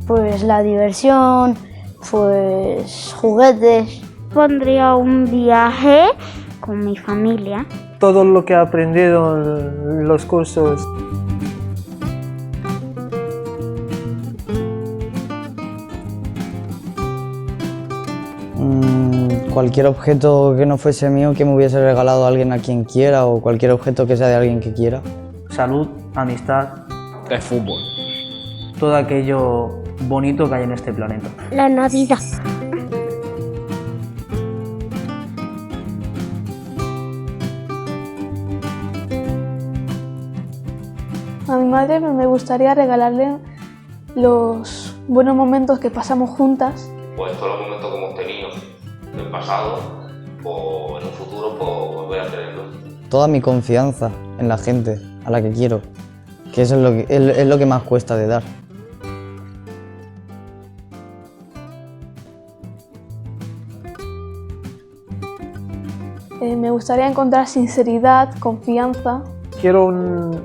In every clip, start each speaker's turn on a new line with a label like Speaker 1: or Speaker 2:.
Speaker 1: Pues la diversión, pues juguetes.
Speaker 2: Pondría un viaje con mi familia.
Speaker 3: Todo lo que he aprendido en los cursos.
Speaker 4: Cualquier objeto que no fuese mío que me hubiese regalado alguien a quien quiera, o cualquier objeto que sea de alguien que quiera.
Speaker 5: Salud, amistad,
Speaker 6: el fútbol.
Speaker 5: todo aquello bonito que hay en este planeta.
Speaker 2: La Navidad.
Speaker 7: A mi madre me gustaría regalarle los buenos momentos que pasamos juntas.
Speaker 8: Pues todos los momentos que hemos tenido en el pasado o en un futuro, pues volver a tenerlos.
Speaker 4: Toda mi confianza en la gente a la que quiero, que eso es lo que más cuesta de dar.
Speaker 7: Me gustaría encontrar sinceridad, confianza.
Speaker 3: Quiero un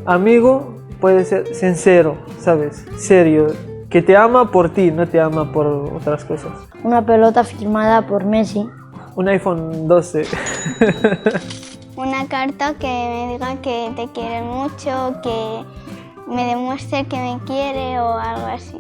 Speaker 3: amigo, puede ser sincero, ¿sabes? Serio, que te ama por ti, no te ama por otras cosas.
Speaker 1: Una pelota firmada por Messi.
Speaker 3: Un iPhone 12.
Speaker 2: Una carta que me diga que te quiere mucho, que me demuestre que me quiere o algo así.